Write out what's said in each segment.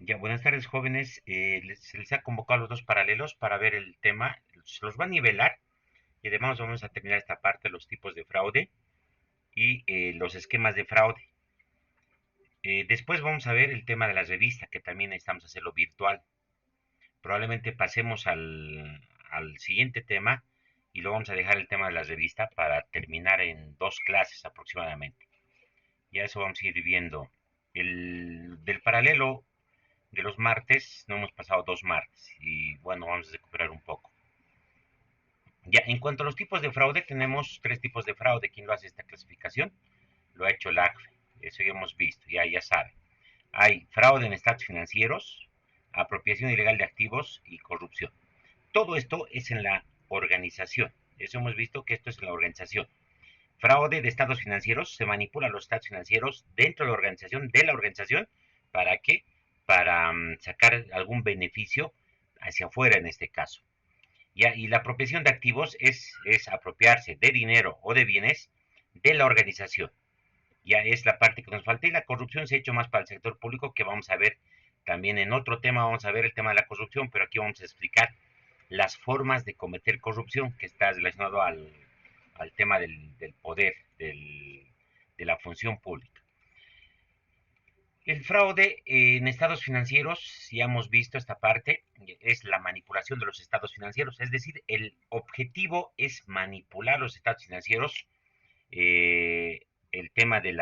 Ya, buenas tardes, jóvenes. Se les ha convocado a los dos paralelos para ver el tema. Se los va a nivelar y además vamos a terminar esta parte, los tipos de fraude y los esquemas de fraude. Después vamos a ver el tema de la revista, que también necesitamos hacerlo virtual. Probablemente pasemos al siguiente tema y luego vamos a dejar el tema de la revista para terminar en dos clases aproximadamente. Ya eso vamos a ir viendo. Del paralelo de los martes, no hemos pasado dos martes y bueno, vamos a recuperar un poco. Ya, en cuanto a los tipos de fraude, tenemos tres tipos de fraude. ¿Quién lo hace esta clasificación? Lo ha hecho la ACFE, eso ya hemos visto, ya sabe. Hay fraude en estados financieros, apropiación ilegal de activos y corrupción. Todo esto es en la organización. Eso hemos visto que esto es en la organización. Fraude de estados financieros, se manipulan los estados financieros dentro de la organización, ¿para qué? Para sacar algún beneficio hacia afuera en este caso. ¿Ya? Y la apropiación de activos es apropiarse de dinero o de bienes de la organización. Ya es la parte que nos falta y la corrupción se ha hecho más para el sector público, que vamos a ver también en otro tema, vamos a ver el tema de la corrupción, pero aquí vamos a explicar las formas de cometer corrupción que está relacionado al tema del poder, de la función pública. El fraude en estados financieros, ya hemos visto esta parte, es la manipulación de los estados financieros, es decir, el objetivo es manipular los estados financieros, eh, el tema del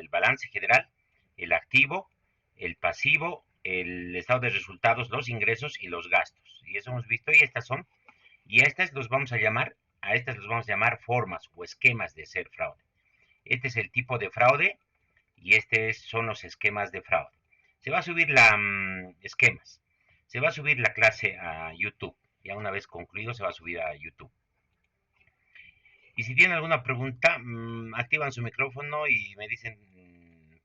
balance general, el activo, el pasivo, el estado de resultados, los ingresos y los gastos. Y eso hemos visto, y a estas los vamos a llamar, formas o esquemas de ser fraude. Este es el tipo de fraude y son los esquemas de fraude. Se va a subir esquemas. Se va a subir la clase a YouTube. Ya una vez concluido se va a subir a YouTube. Y si tienen alguna pregunta, activan su micrófono y me dicen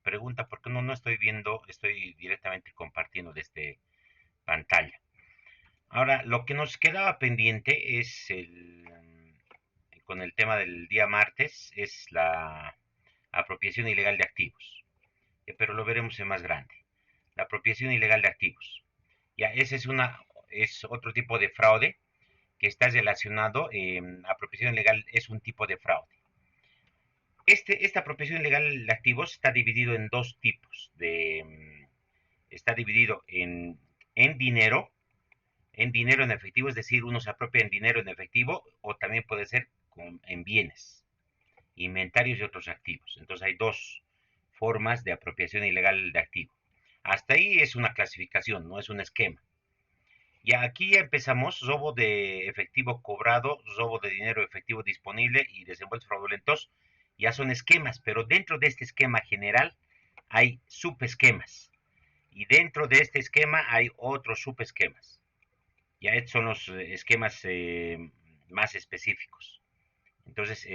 pregunta, porque no estoy viendo, estoy directamente compartiendo desde pantalla. Ahora, lo que nos quedaba pendiente es con el tema del día martes, es la apropiación ilegal de activos. Pero lo veremos en más grande. La apropiación ilegal de activos. Ya, es otro tipo de fraude que está relacionado. Apropiación ilegal es un tipo de fraude. Esta apropiación ilegal de activos está dividido en dos tipos. Está dividido en dinero en efectivo, es decir, uno se apropia en dinero en efectivo o también puede ser en bienes, inventarios y otros activos. Entonces hay dos formas de apropiación ilegal de activo. Hasta ahí es una clasificación, no es un esquema. Y aquí ya empezamos: robo de efectivo cobrado, robo de dinero efectivo disponible y desembolsos fraudulentos. Ya son esquemas, pero dentro de este esquema general hay subesquemas. Y dentro de este esquema hay otros subesquemas. Ya estos son los esquemas más específicos. Entonces,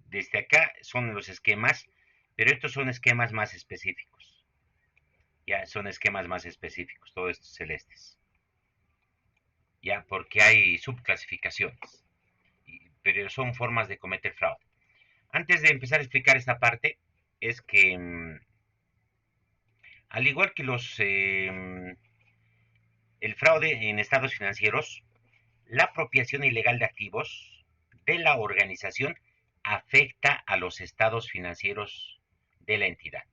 desde acá son los esquemas, pero estos son esquemas más específicos. Ya son esquemas más específicos, todos estos celestes. Ya, porque hay subclasificaciones, pero son formas de cometer fraude. Antes de empezar a explicar esta parte, es que al igual que el fraude en estados financieros, la apropiación ilegal de activos de la organización afecta a los estados financieros de la entidad.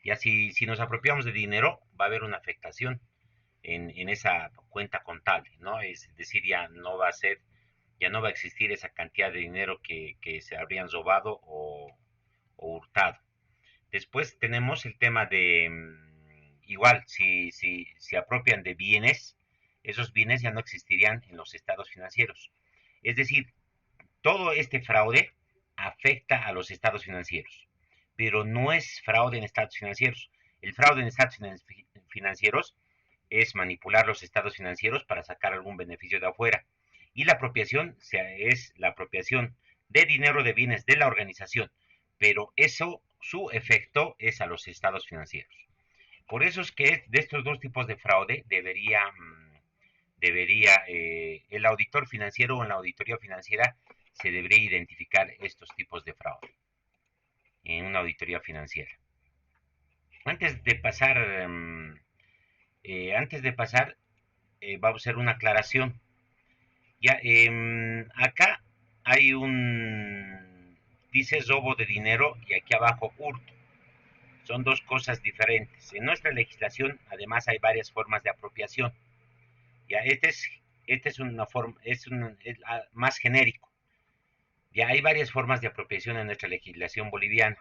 Ya si nos apropiamos de dinero, va a haber una afectación en esa cuenta contable, ¿no? Es decir, ya no va a existir esa cantidad de dinero que se habrían robado o hurtado. Después tenemos el tema de, igual, si se apropian de bienes, esos bienes ya no existirían en los estados financieros. Es decir, todo este fraude afecta a los estados financieros, pero no es fraude en estados financieros. El fraude en estados financieros es manipular los estados financieros para sacar algún beneficio de afuera. Y la apropiación es la apropiación de dinero de bienes de la organización, pero eso, su efecto es a los estados financieros. Por eso es que de estos dos tipos de fraude debería el auditor financiero o en la auditoría financiera se debería identificar estos tipos de fraude en una auditoría financiera. Antes de pasar Antes de pasar, vamos a hacer una aclaración. Ya, acá hay dice robo de dinero y aquí abajo hurto. Son dos cosas diferentes. En nuestra legislación, además, hay varias formas de apropiación. Ya, este es una forma, es más genérico. Ya hay varias formas de apropiación en nuestra legislación boliviana.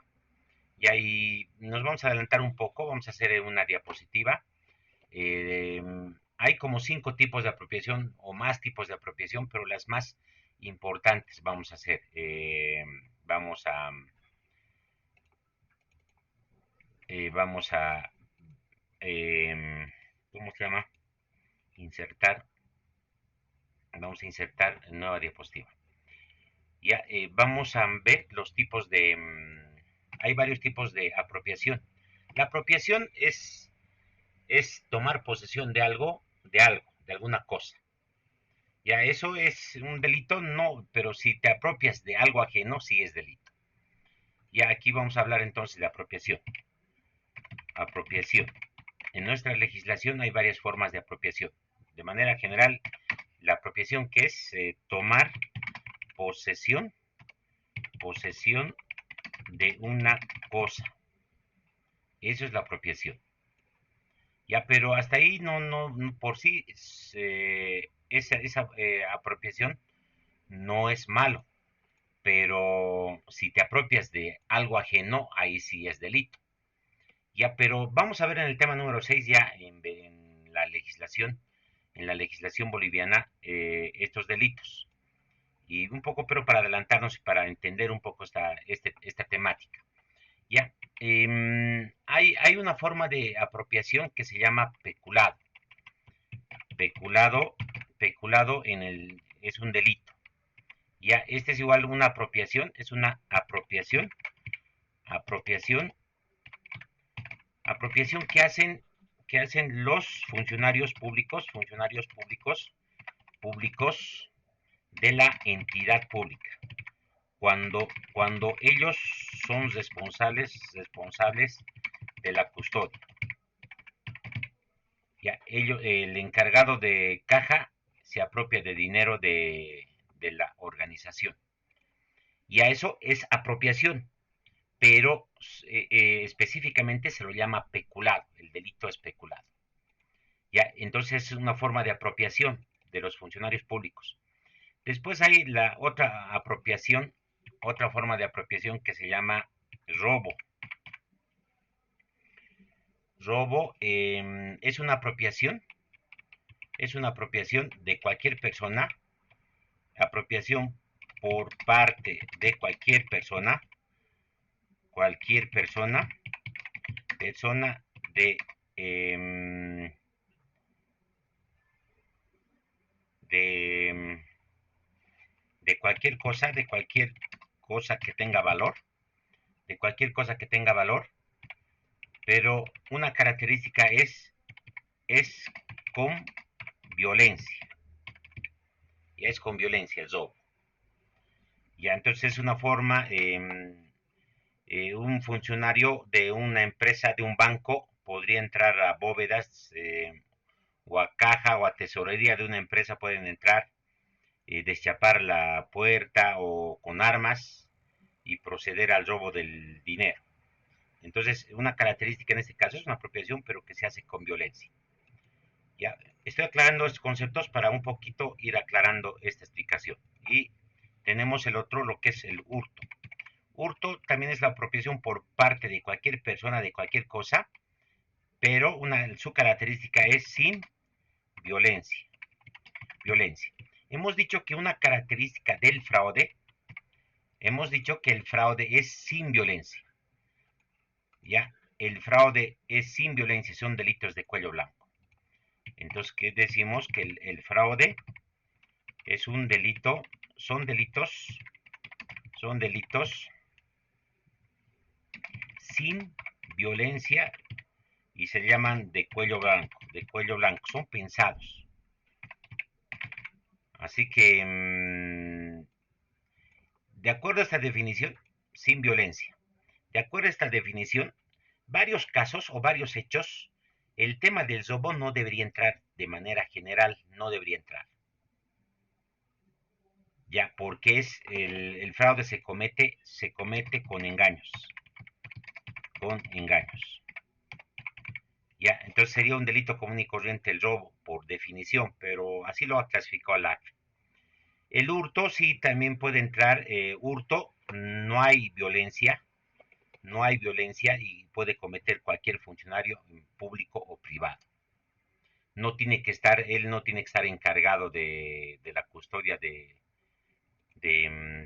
Y ahí nos vamos a adelantar un poco, vamos a hacer una diapositiva. Eh, Hay como 5 tipos de apropiación o más tipos de apropiación, pero las más importantes vamos a hacer. Vamos a, vamos a, ¿cómo se llama? Insertar, vamos a insertar nueva diapositiva. Ya, vamos a ver los tipos de, hay varios tipos de apropiación. La apropiación es tomar posesión de alguna cosa. Ya, eso es un delito, no, pero si te apropias de algo ajeno, sí es delito. Ya, aquí vamos a hablar entonces de apropiación. Apropiación. En nuestra legislación hay varias formas de apropiación. De manera general, la apropiación que es tomar posesión, posesión de una cosa. Eso es la apropiación. Ya, pero hasta ahí no por sí esa apropiación no es malo, pero si te apropias de algo ajeno, ahí sí es delito. Ya, pero vamos a ver en el tema número 6 ya en la legislación boliviana, estos delitos. Y un poco, pero para adelantarnos y para entender un poco esta temática. Ya, hay una forma de apropiación que se llama peculado. Peculado, peculado es un delito. Ya, este es igual una apropiación, es una apropiación, apropiación que hacen los públicos de la entidad pública. Cuando ellos son responsables de la custodia. Ya, el encargado de caja se apropia de dinero de la organización. Y a eso es apropiación, pero específicamente se lo llama peculado, el delito es peculado. Ya, entonces es una forma de apropiación de los funcionarios públicos. Después hay la otra apropiación, otra forma de apropiación que se llama robo. Robo es una apropiación de cualquier persona, apropiación por parte de persona de, eh, de, de cualquier cosa que tenga valor, de cualquier cosa que tenga valor, pero una característica es con violencia, es con violencia el robo. Ya, entonces es una forma, un funcionario de una empresa, de un banco, podría entrar a bóvedas o a caja o a tesorería de una empresa, pueden entrar, deschapar la puerta o con armas y proceder al robo del dinero. Entonces, una característica en este caso es una apropiación, pero que se hace con violencia. Ya, estoy aclarando estos conceptos para un poquito ir aclarando esta explicación. Y tenemos el otro, lo que es el hurto. Hurto también es la apropiación por parte de cualquier persona de cualquier cosa, pero su característica es sin violencia. Violencia. Hemos dicho que una característica del fraude, hemos dicho que el fraude es sin violencia. Ya, el fraude es sin violencia, son delitos de cuello blanco. Entonces, ¿qué decimos? Que el fraude es un delito, son delitos sin violencia y se llaman de cuello blanco, son pensados. Así que, de acuerdo a esta definición, sin violencia, de acuerdo a esta definición, varios casos o varios hechos El tema del robo no debería entrar de manera general, no debería entrar. Ya, porque el fraude se comete con engaños, con engaños. Ya, entonces sería un delito común y corriente el robo, por definición, pero así lo ha clasificado la ACFE. El hurto sí también puede entrar, hurto, no hay violencia, no hay violencia y puede cometer cualquier funcionario público o privado. No tiene que estar, él no tiene que estar encargado de la custodia de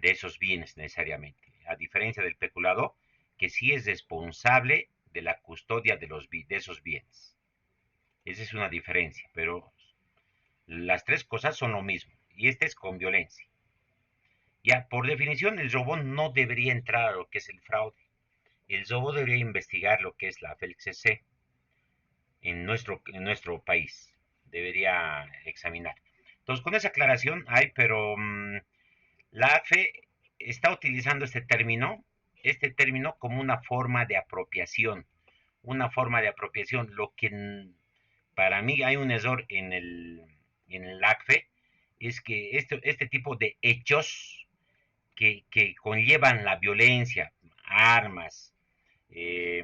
esos bienes necesariamente. A diferencia del peculado, que sí es responsable de la custodia de esos bienes. Esa es una diferencia, pero las tres cosas son lo mismo. Y este es con violencia. Ya, por definición, el robo no debería entrar a lo que es el fraude. El robo debería investigar lo que es la FELCC en nuestro país. Debería examinar. Entonces, con esa aclaración hay, pero la AFE está utilizando este término como una forma de apropiación. Una forma de apropiación. Lo que para mí hay un error en el ACFE es que este tipo de hechos que conllevan la violencia, armas, eh,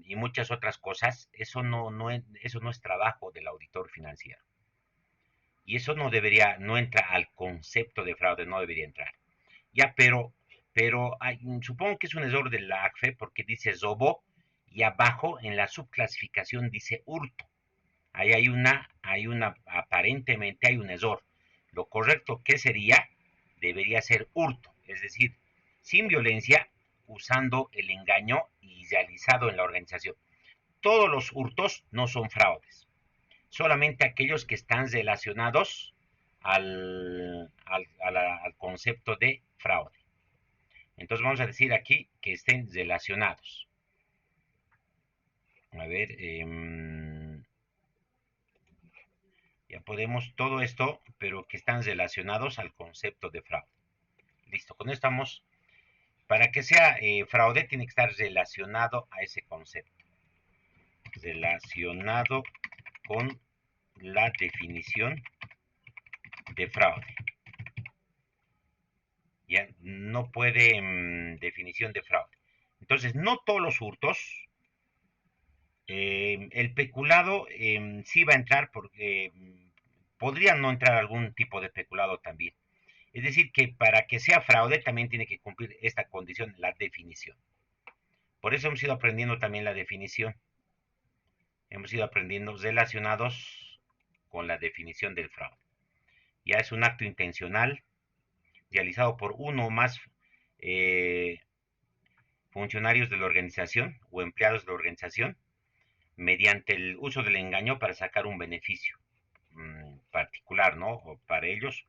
y muchas otras cosas, eso no es trabajo del auditor financiero. Y eso no entra al concepto de fraude, no debería entrar. Ya, pero supongo que es un error de la ACFE porque dice robo y abajo en la subclasificación dice hurto. Ahí aparentemente hay un error. Lo correcto que debería ser hurto, es decir, sin violencia, usando el engaño y realizado en la organización. Todos los hurtos no son fraudes, solamente aquellos que están relacionados al concepto de fraude. Entonces vamos a decir aquí que estén relacionados. A ver, ya podemos todo esto, pero que están relacionados al concepto de fraude. Listo, con esto estamos. Para que sea fraude tiene que estar relacionado a ese concepto. Relacionado con la definición de fraude. Ya no puede definición de fraude. Entonces, no todos los hurtos. El peculado sí va a entrar porque podría no entrar algún tipo de peculado también. Es decir, que para que sea fraude también tiene que cumplir esta condición, la definición. Por eso hemos ido aprendiendo también la definición. Hemos ido aprendiendo relacionados con la definición del fraude. Ya es un acto intencional realizado por uno o más eh, funcionarios de la organización o empleados de la organización mediante el uso del engaño para sacar un beneficio particular, ¿no? O para ellos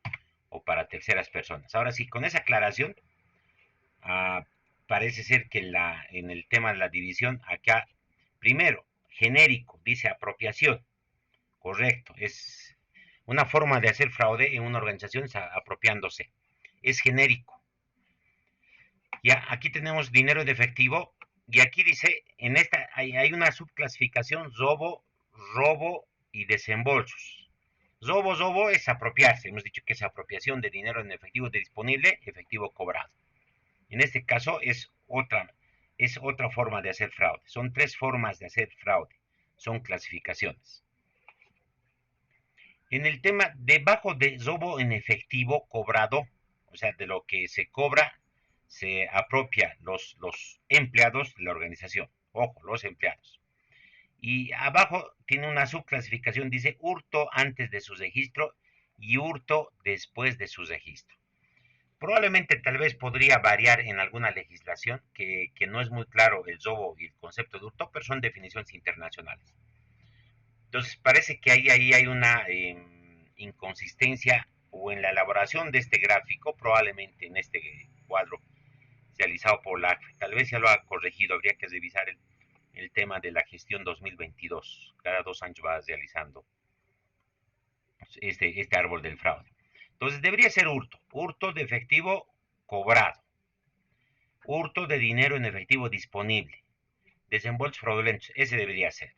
o para terceras personas. Ahora sí, con esa aclaración, ah, parece ser que en el tema de la división, acá, primero, genérico, dice apropiación, correcto, es una forma de hacer fraude en una organización apropiándose, es genérico. Ya, aquí tenemos dinero de efectivo y aquí dice, en esta hay una subclasificación, robo y desembolsos. Robo es apropiarse, hemos dicho que es apropiación de dinero en efectivo de disponible, efectivo cobrado. En este caso es otra forma de hacer fraude. Son tres formas de hacer fraude, son clasificaciones. En el tema, debajo de robo en efectivo cobrado, o sea, de lo que se cobra, se apropia los empleados de la organización. Ojo, los empleados. Y abajo tiene una subclasificación, dice hurto antes de su registro y hurto después de su registro. Probablemente tal vez podría variar en alguna legislación que no es muy claro el robo y el concepto de hurto, pero son definiciones internacionales. Entonces parece que ahí hay una inconsistencia o en la elaboración de este gráfico, probablemente en este cuadro realizado por la ACFE. Tal vez ya lo ha corregido, habría que revisar el tema de la gestión 2022. Cada 2 años va realizando este árbol del fraude. Entonces debería ser hurto de efectivo cobrado, hurto de dinero en efectivo disponible, desembolsos fraudulentos, ese debería ser.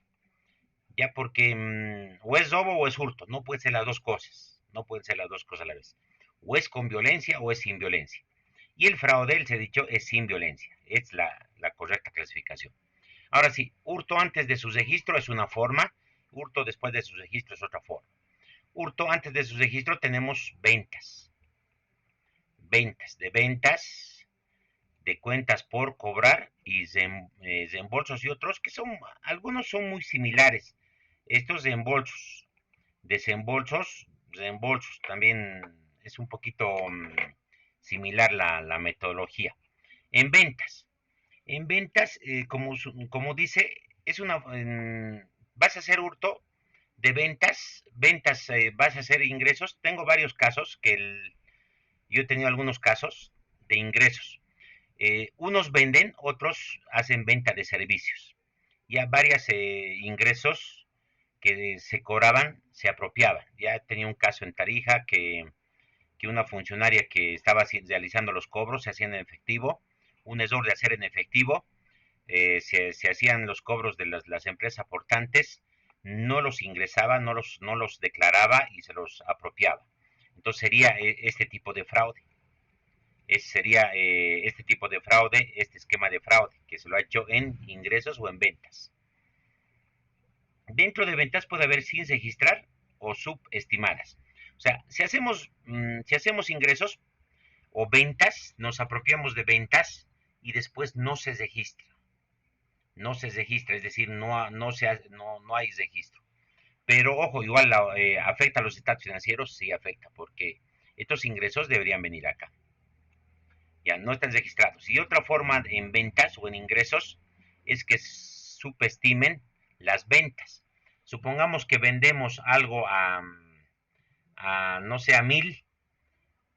ya porque o es robo o es hurto, no pueden ser las dos cosas, no pueden ser las dos cosas a la vez. O es con violencia o es sin violencia. Y el fraude, les he dicho, es sin violencia, es la correcta clasificación. Ahora sí, hurto antes de su registro es una forma, hurto después de su registro es otra forma. Hurto antes de su registro tenemos ventas, ventas de cuentas por cobrar y reembolsos y otros que son, algunos son muy similares. Estos reembolsos, desembolsos, reembolsos, también es un poquito similar la metodología. En ventas, como dice, es una, vas a hacer hurto de ventas vas a hacer ingresos. Tengo varios casos yo he tenido algunos casos de ingresos. Unos venden, otros hacen venta de servicios. Ya varios ingresos que se cobraban se apropiaban. Ya tenía un caso en Tarija que una funcionaria que estaba realizando los cobros se hacían en efectivo, un error de hacer en efectivo, se hacían los cobros de las empresas aportantes, no los ingresaba, no los declaraba y se los apropiaba. Entonces sería este tipo de fraude. Sería este tipo de fraude, este esquema de fraude, que se lo ha hecho en ingresos o en ventas. Dentro de ventas puede haber sin registrar o subestimadas. O sea, si hacemos ingresos o ventas, nos apropiamos de ventas y después no se registra. No se registra, es decir, no hay registro. Pero ojo, igual afecta a los estados financieros, sí afecta, porque estos ingresos deberían venir acá. Ya no están registrados. Y otra forma en ventas o en ingresos es que subestimen las ventas. Supongamos que vendemos algo no sé, a 1000,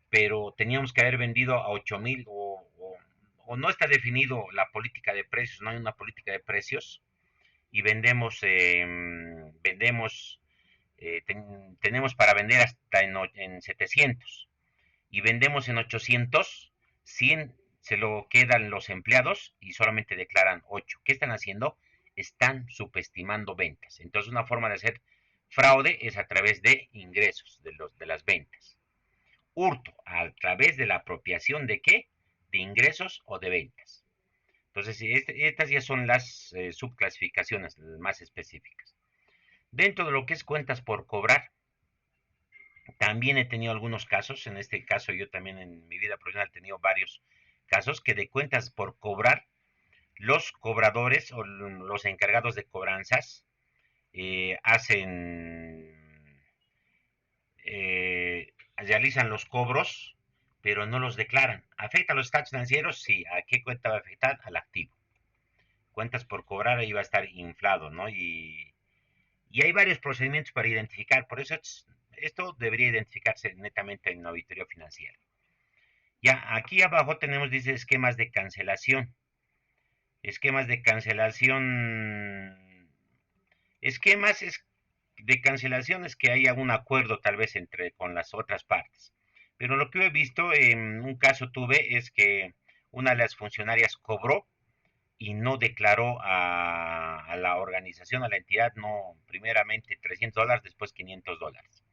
pero teníamos que haber vendido a 8000 o no está definido la política de precios, no hay una política de precios y tenemos para vender hasta en 700 y vendemos en 800, 100 se lo quedan los empleados y solamente declaran 8. ¿Qué están haciendo? Están subestimando ventas. Entonces una forma de hacer fraude es a través de ingresos de las ventas. Hurto a través de la apropiación de qué? De ingresos o de ventas. Entonces estas ya son las subclasificaciones más específicas. Dentro de lo que es cuentas por cobrar, también he tenido algunos casos, en este caso yo también en mi vida profesional he tenido varios casos que de cuentas por cobrar, los cobradores o los encargados de cobranzas realizan los cobros, pero no los declaran. ¿Afecta a los estados financieros? Sí. ¿A qué cuenta va a afectar? Al activo. Cuentas por cobrar ahí va a estar inflado, ¿no? Y hay varios procedimientos para identificar, por eso esto debería identificarse netamente en una auditoría financiera. Ya, aquí abajo tenemos, dice, esquemas de cancelación. Esquemas de cancelación. Esquemas de cancelación es que haya un acuerdo tal vez con las otras partes. Pero lo que he visto, en un caso tuve, es que una de las funcionarias cobró y no declaró a la organización, a la entidad, no, primeramente $300, después $500.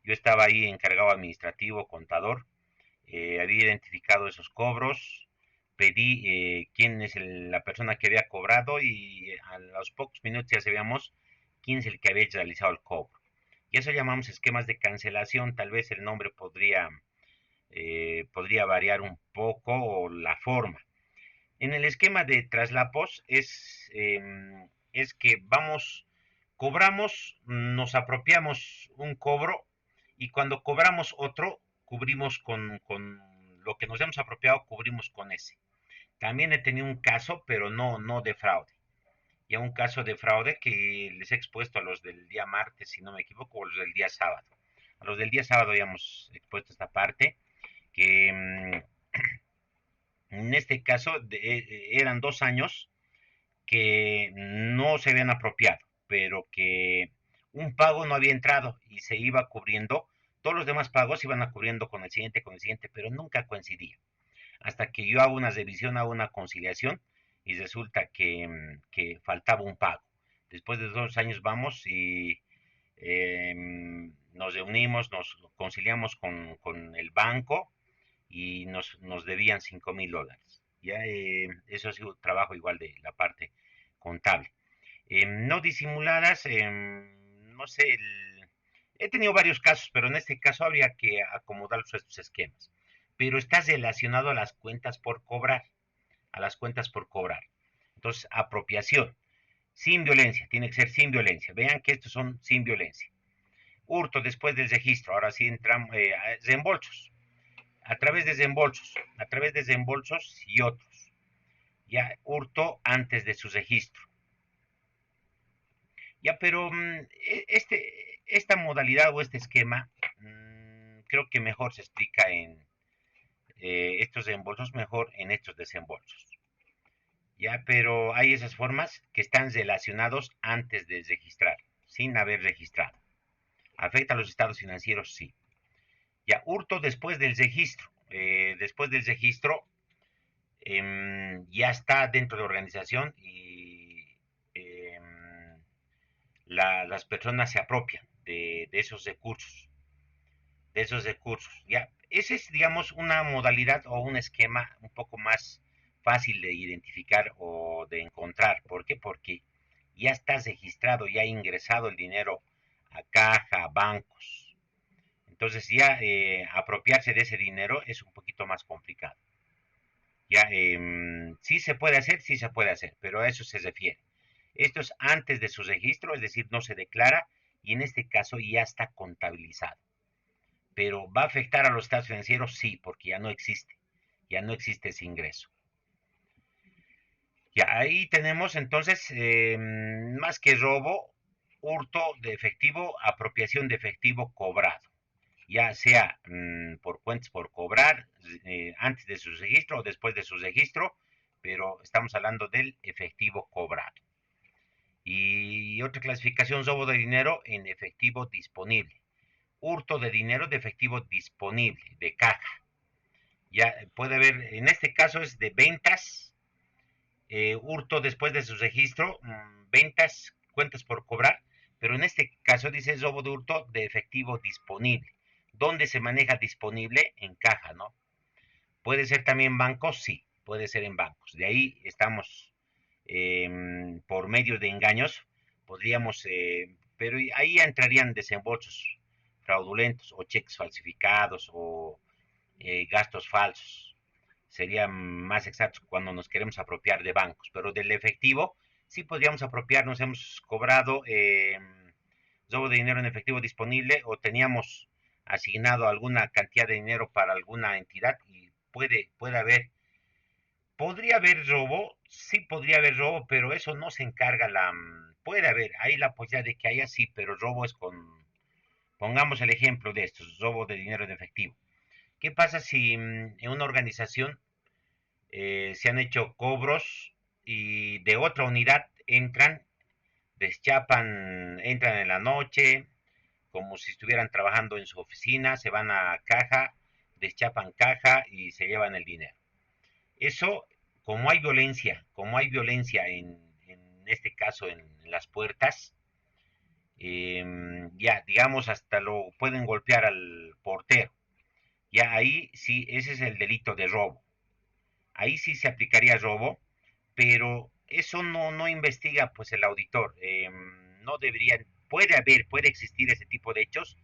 Yo estaba ahí encargado administrativo, contador, había identificado esos cobros, pedí quién es la persona que había cobrado y a los pocos minutos ya sabíamos quién es el que había realizado el cobro. Y eso llamamos esquemas de cancelación, tal vez el nombre podría variar un poco o la forma. En el esquema de traslapos es que cobramos, nos apropiamos un cobro y cuando cobramos otro, cubrimos con lo que nos hemos apropiado, cubrimos con ese. También he tenido un caso, pero no de fraude. Ya un caso de fraude que les he expuesto a los del día martes, si no me equivoco, o los del día sábado. A los del día sábado ya hemos expuesto esta parte, que en este caso eran 2 años que no se habían apropiado, pero que un pago no había entrado y se iba cubriendo, todos los demás pagos se iban a cubriendo con el siguiente, pero nunca coincidía. Hasta que yo hago una revisión, hago una conciliación y resulta que faltaba un pago. Después de 2 años vamos y nos reunimos, nos conciliamos con el banco y nos debían $5,000. Ya, eso ha sido trabajo igual de la parte contable. No disimuladas, no sé, he tenido varios casos, pero en este caso habría que acomodar estos esquemas. Pero está relacionado a las cuentas por cobrar, a las cuentas por cobrar. Entonces, apropiación, sin violencia, tiene que ser sin violencia. Vean que estos son sin violencia. Hurto después del registro, ahora sí entramos, reembolsos, a través de reembolsos y otros. Ya, hurto antes de su registro. Ya, pero esta modalidad o este esquema, creo que mejor se explica en estos reembolsos, mejor en estos desembolsos. Ya, pero hay esas formas que están relacionados antes de registrar, sin haber registrado. ¿Afecta a los estados financieros? Sí. Ya, hurto después del registro. Después del registro ya está dentro de la organización y las personas se apropian de esos recursos, Ya, ese es, digamos, una modalidad o un esquema un poco más fácil de identificar o de encontrar. ¿Por qué? Porque ya está registrado, ya ha ingresado el dinero a caja, a bancos. Entonces ya apropiarse de ese dinero es un poquito más complicado. Ya, sí se puede hacer, sí se puede hacer, pero a eso se refiere. Esto es antes de su registro, es decir, no se declara y en este caso ya está contabilizado. Pero ¿va a afectar a los estados financieros? Sí, porque ya no existe ese ingreso. Ya ahí tenemos entonces más que robo, hurto de efectivo, apropiación de efectivo cobrado, ya sea por cuentas por cobrar antes de su registro o después de su registro, pero estamos hablando del efectivo cobrado. Y otra clasificación, robo de dinero en efectivo disponible, hurto de dinero de efectivo disponible, de caja. Ya puede haber, en este caso es de ventas, hurto después de su registro, ventas, cuentas por cobrar, pero en este caso dice robo de hurto de efectivo disponible. ¿Dónde se maneja disponible? En caja, ¿no? ¿Puede ser también bancos? Sí, puede ser en bancos. De ahí estamos por medio de engaños, podríamos, pero ahí entrarían desembolsos fraudulentos o cheques falsificados o gastos falsos. Sería más exacto cuando nos queremos apropiar de bancos, pero del efectivo sí podríamos apropiarnos, hemos cobrado robo de dinero en efectivo disponible o teníamos asignado alguna cantidad de dinero para alguna entidad y puede haber, podría haber robo, sí podría haber robo, pero eso no se encarga puede haber, hay la posibilidad de que haya sí, pero robo es pongamos el ejemplo de estos, robo de dinero en efectivo. ¿Qué pasa si en una organización se han hecho cobros y de otra unidad entran, deschapan, entran en la noche, como si estuvieran trabajando en su oficina, se van a caja, deschapan caja y se llevan el dinero? Eso, como hay violencia en este caso en las puertas, ya digamos hasta lo pueden golpear al portero. Ya ahí sí, ese es el delito de robo. Ahí sí se aplicaría robo, pero eso no investiga pues el auditor. No deberían, puede existir ese tipo de hechos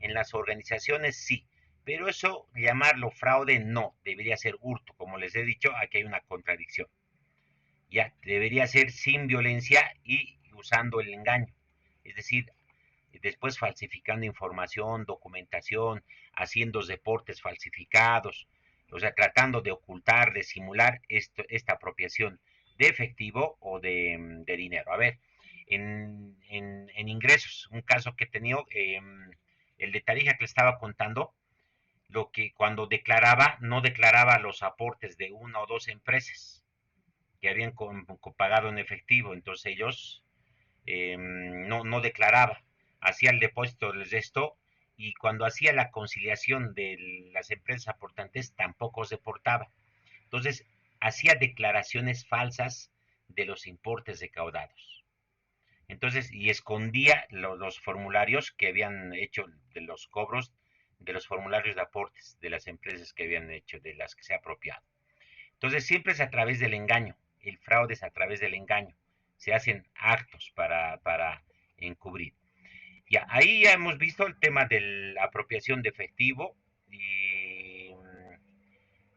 en las organizaciones, sí, pero eso llamarlo fraude no, debería ser hurto. Como les he dicho, aquí hay una contradicción. Ya debería ser sin violencia y usando el engaño, es decir, después falsificando información, documentación, haciendo reportes falsificados, o sea, tratando de ocultar, de simular esta apropiación de efectivo o de dinero. A ver, en ingresos, un caso que he tenido, el de Tarija que le estaba contando, lo que cuando declaraba, no declaraba los aportes de una o dos empresas que habían pagado en efectivo, entonces ellos no declaraba, hacía el depósito del resto y cuando hacía la conciliación de las empresas aportantes tampoco se portaba. Entonces hacía declaraciones falsas de los importes recaudados. Entonces, y escondía los formularios que habían hecho de los cobros, de los formularios de aportes de las empresas que habían hecho, de las que se ha apropiado. Entonces, siempre es a través del engaño. El fraude es a través del engaño. Se hacen actos para encubrir. Ya, ahí ya hemos visto el tema de la apropiación de efectivo y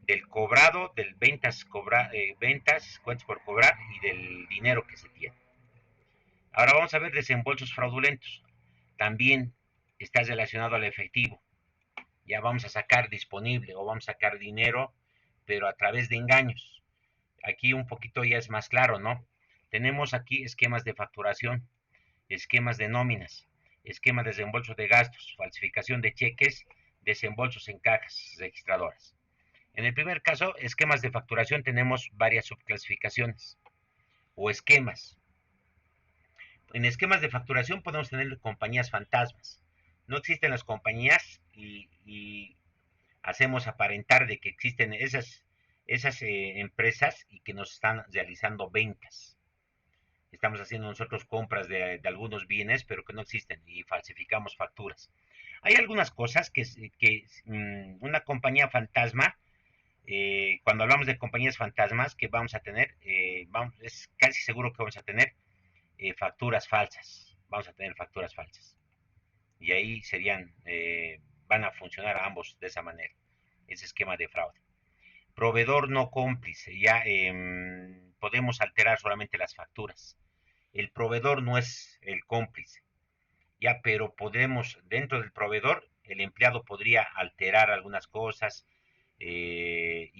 del cobrado, del ventas, cuentas por cobrar y del dinero que se tiene. Ahora vamos a ver desembolsos fraudulentos. También está relacionado al efectivo. Ya vamos a sacar disponible o vamos a sacar dinero, pero a través de engaños. Aquí un poquito ya es más claro, ¿no? Tenemos aquí esquemas de facturación, esquemas de nóminas, esquemas de desembolso de gastos, falsificación de cheques, desembolsos en cajas registradoras. En el primer caso, esquemas de facturación, tenemos varias subclasificaciones o esquemas. En esquemas de facturación podemos tener compañías fantasmas. No existen las compañías y hacemos aparentar de que existen esas empresas y que nos están realizando ventas. Estamos haciendo nosotros compras de algunos bienes, pero que no existen y falsificamos facturas. Hay algunas cosas que una compañía fantasma, cuando hablamos de compañías fantasmas, que vamos a tener, es casi seguro que vamos a tener facturas falsas. Vamos a tener facturas falsas. Y ahí van a funcionar ambos de esa manera. Ese esquema de fraude. Proveedor no cómplice. Ya podemos alterar solamente las facturas. El proveedor no es el cómplice. Ya, pero podemos, dentro del proveedor, el empleado podría alterar algunas cosas, eh,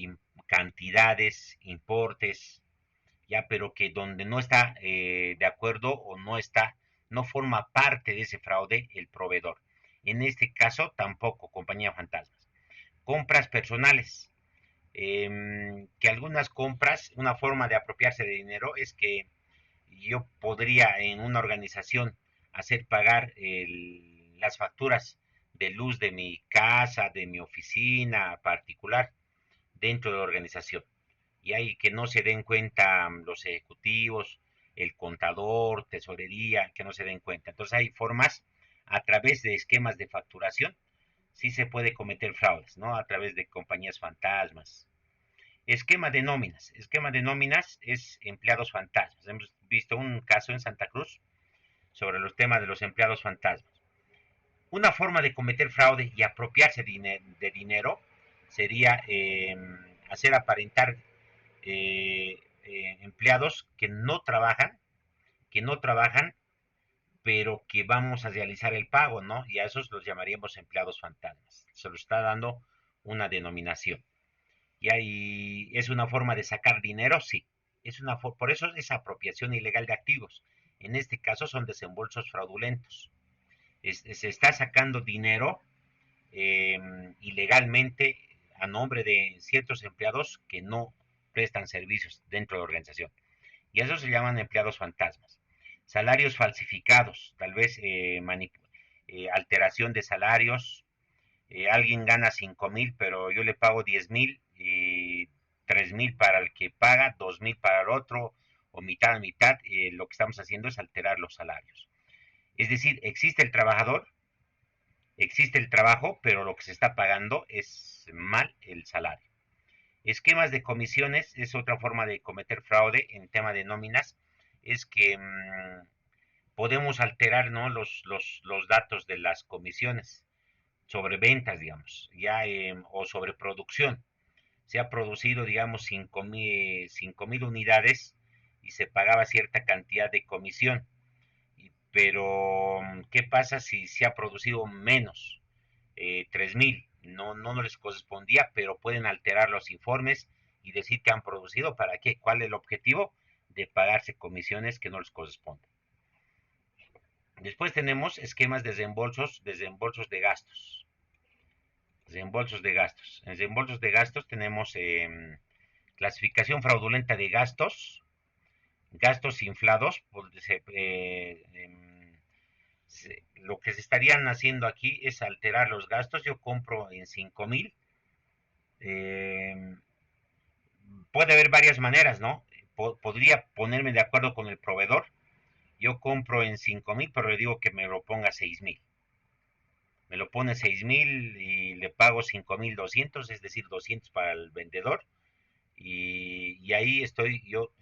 cantidades, importes, ya, pero que donde no está de acuerdo o no forma parte de ese fraude el proveedor. En este caso, tampoco, compañía fantasmas. Compras personales. Que algunas compras, una forma de apropiarse de dinero es que yo podría en una organización hacer pagar las facturas de luz de mi casa, de mi oficina particular, dentro de la organización. Y hay que no se den cuenta los ejecutivos, el contador, tesorería, que no se den cuenta. Entonces hay formas a través de esquemas de facturación, sí se puede cometer fraudes, ¿no? A través de compañías fantasmas. Esquema de nóminas. Esquema de nóminas es empleados fantasmas. Hemos visto un caso en Santa Cruz sobre los temas de los empleados fantasmas. Una forma de cometer fraude y apropiarse de dinero sería hacer aparentar empleados que no trabajan, pero que vamos a realizar el pago, ¿no? Y a esos los llamaríamos empleados fantasmas. Se lo está dando una denominación. Y ahí es una forma de sacar dinero, sí. Por eso es apropiación ilegal de activos. En este caso son desembolsos fraudulentos. Se está sacando dinero eh, ilegalmente a nombre de ciertos empleados que no prestan servicios dentro de la organización. Y a eso se llaman empleados fantasmas. Salarios falsificados, tal vez alteración de salarios. Alguien gana 5,000, pero yo le pago 10,000 y 3,000 para el que paga, 2,000 para el otro, o mitad a mitad. Lo que estamos haciendo es alterar los salarios. Es decir, existe el trabajador, existe el trabajo, pero lo que se está pagando es mal el salario. Esquemas de comisiones es otra forma de cometer fraude en tema de nóminas. Es que podemos alterar, ¿no? los datos de las comisiones sobre ventas, digamos, ya o sobre producción. Se ha producido, digamos, 5,000 unidades y se pagaba cierta cantidad de comisión. Pero, ¿qué pasa si se ha producido menos? 3,000. No les correspondía, pero pueden alterar los informes y decir que han producido. ¿Para qué? ¿Cuál es el objetivo? De pagarse comisiones que no les corresponden. Después tenemos esquemas de desembolsos de gastos. Reembolsos de gastos. En reembolsos de gastos tenemos clasificación fraudulenta de gastos, gastos inflados. Lo que se estarían haciendo aquí es alterar los gastos. Yo compro en 5,000. Eh, Puede haber varias maneras, ¿no? Podría ponerme de acuerdo con el proveedor Yo compro en 5,000, pero le digo que me lo ponga 6,000. Me lo pone 6,000 y le pago 5,200, es decir, 200 para el vendedor. Y ahí estoy yo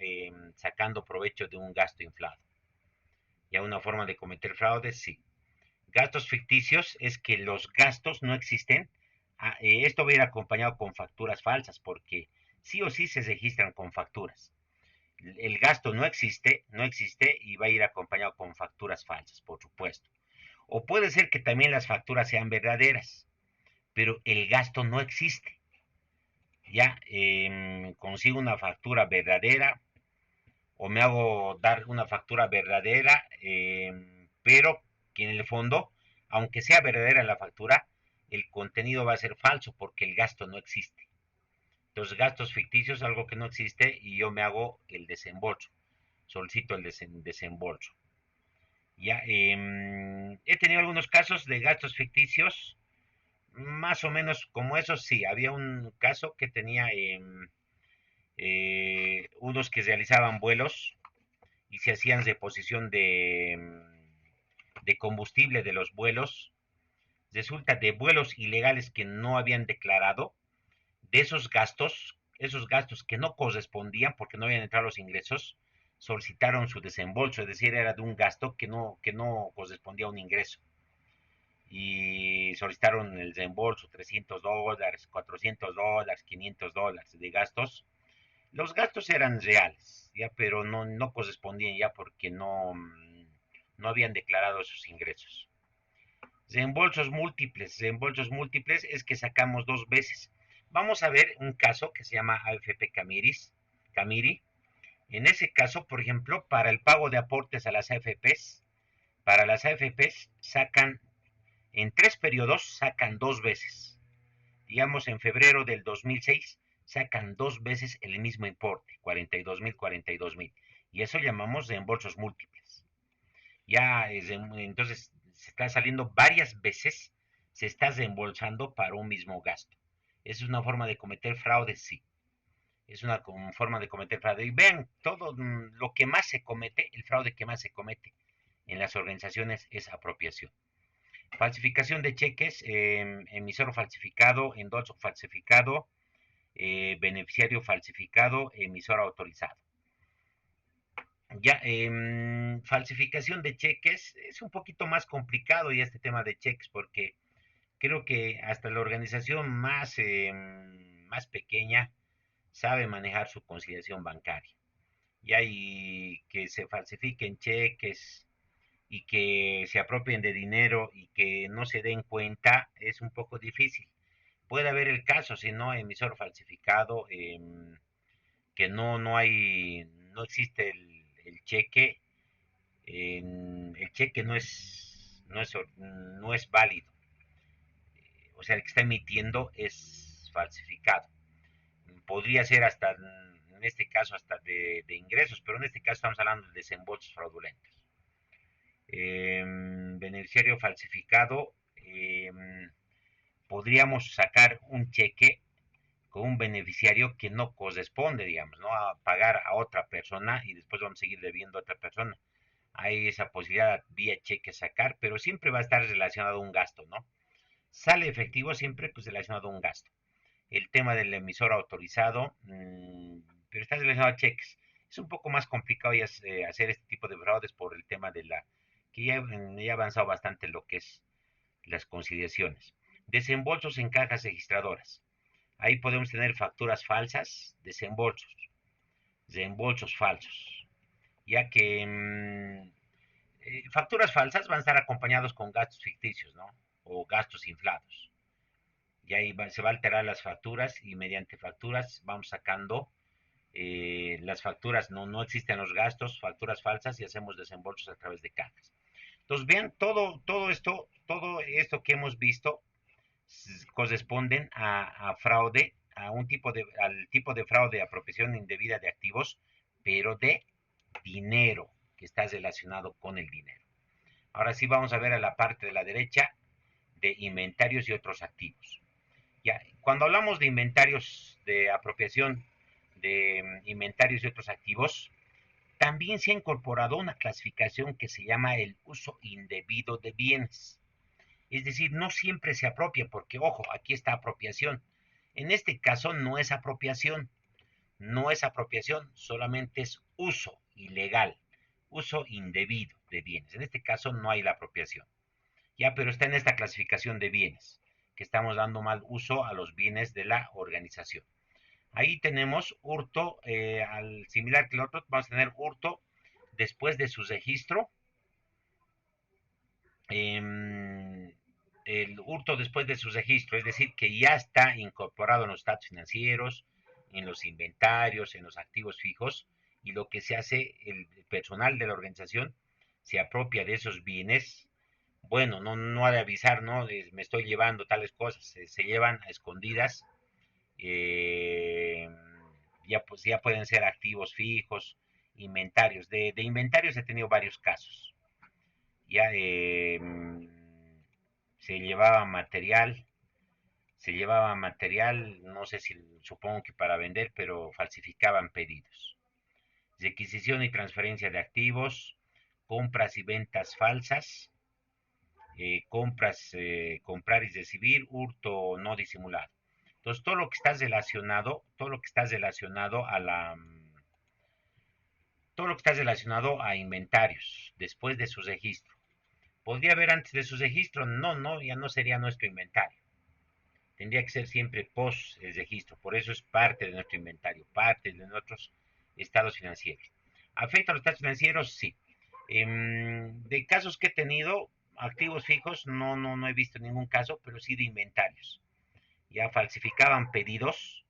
sacando provecho de un gasto inflado. Ya una forma de cometer fraudes, sí. Gastos ficticios es que los gastos no existen. Esto va a ir acompañado con facturas falsas, porque sí o sí se registran con facturas. El gasto no existe, no existe y va a ir acompañado con facturas falsas, por supuesto. O puede ser que también las facturas sean verdaderas, pero el gasto no existe. Ya consigo una factura verdadera o me hago dar una factura verdadera, pero que en el fondo, aunque sea verdadera la factura, el contenido va a ser falso porque el gasto no existe. Entonces, gastos ficticios, algo que no existe, y yo me hago el desembolso, solicito el desembolso. Ya, he tenido algunos casos de gastos ficticios, más o menos como esos, sí. Había un caso que tenía unos que realizaban vuelos y se hacían reposición de combustible de los vuelos. Resulta de vuelos ilegales que no habían declarado, de esos gastos que no correspondían porque no habían entrado los ingresos, solicitaron su desembolso, es decir, era de un gasto que no correspondía a un ingreso. Y solicitaron el reembolso, $300, $400, $500 de gastos. Los gastos eran reales, ya, pero no correspondían ya porque no habían declarado esos ingresos. Reembolsos múltiples es que sacamos dos veces. Vamos a ver un caso que se llama AFP Camiri. En ese caso, por ejemplo, para el pago de aportes a las AFPs, para las AFPs sacan, en 3 periodos, sacan dos veces. Digamos, en febrero del 2006 sacan dos veces el mismo importe, 42,000, 42,000. Y eso llamamos reembolsos múltiples. Ya entonces se está saliendo varias veces, se está reembolsando para un mismo gasto. ¿Es una forma de cometer fraude? Sí. Es una forma de cometer fraude. Y vean, todo lo que más se comete, el fraude que más se comete en las organizaciones es apropiación. Falsificación de cheques, emisor falsificado, endorso falsificado, beneficiario falsificado, emisor autorizado. Ya, falsificación de cheques es un poquito más complicado ya este tema de cheques porque creo que hasta la organización más pequeña sabe manejar su conciliación bancaria. Y hay que se falsifiquen cheques y que se apropien de dinero y que no se den cuenta es un poco difícil. Puede haber el caso, si no, emisor falsificado, que no existe el cheque, el cheque no es válido. O sea, el que está emitiendo es falsificado. Podría ser hasta, en este caso, hasta de ingresos, pero en este caso estamos hablando de desembolsos fraudulentos. Beneficiario falsificado, podríamos sacar un cheque con un beneficiario que no corresponde, digamos, ¿no? A pagar a otra persona y después vamos a seguir debiendo a otra persona. Hay esa posibilidad vía cheque sacar, pero siempre va a estar relacionado a un gasto, ¿no? Sale efectivo siempre pues relacionado a un gasto. El tema del emisor autorizado, pero está relacionado a cheques. Es un poco más complicado ya, hacer este tipo de fraudes por el tema de que ya ha avanzado bastante lo que es las conciliaciones. Desembolsos en cajas registradoras. Ahí podemos tener facturas falsas, reembolsos falsos, ya que facturas falsas van a estar acompañados con gastos ficticios, ¿no? O gastos inflados. Y ahí se va a alterar las facturas y mediante facturas vamos sacando las facturas, no existen los gastos, facturas falsas y hacemos desembolsos a través de cajas. Entonces, vean, todo esto que hemos visto corresponden a fraude, al tipo de fraude, apropiación indebida de activos, pero de dinero, que está relacionado con el dinero. Ahora sí vamos a ver a la parte de la derecha de inventarios y otros activos. Ya, cuando hablamos de inventarios, de apropiación de inventarios y otros activos, también se ha incorporado una clasificación que se llama el uso indebido de bienes. Es decir, no siempre se apropia, porque ojo, aquí está apropiación. En este caso no es apropiación, no es apropiación, solamente es uso ilegal, uso indebido de bienes. En este caso no hay la apropiación. Ya, pero está en esta clasificación de bienes, que estamos dando mal uso a los bienes de la organización. Ahí tenemos hurto, al similar que el otro, vamos a tener hurto después de su registro. El hurto después de su registro, es decir, que ya está incorporado en los estados financieros, en los inventarios, en los activos fijos, y lo que se hace, el personal de la organización se apropia de esos bienes. Bueno, no ha de avisar, ¿no? Me estoy llevando tales cosas, se llevan a escondidas. eh, ya, pues, ya pueden ser activos fijos, inventarios. De inventarios he tenido varios casos. Ya se llevaba material, no sé si, supongo que para vender, pero falsificaban pedidos. Requisición y transferencia de activos, compras y ventas falsas, comprar y recibir, hurto no disimulado. Entonces, todo lo que está relacionado a todo lo que está relacionado a inventarios, después de su registro. ¿Podría haber antes de su registro? No, ya no sería nuestro inventario. Tendría que ser siempre post el registro. Por eso es parte de nuestro inventario, parte de nuestros estados financieros. ¿Afecta a los estados financieros? Sí. De casos que he tenido, activos fijos, no he visto ningún caso, pero sí de inventarios. Ya falsificaban pedidos,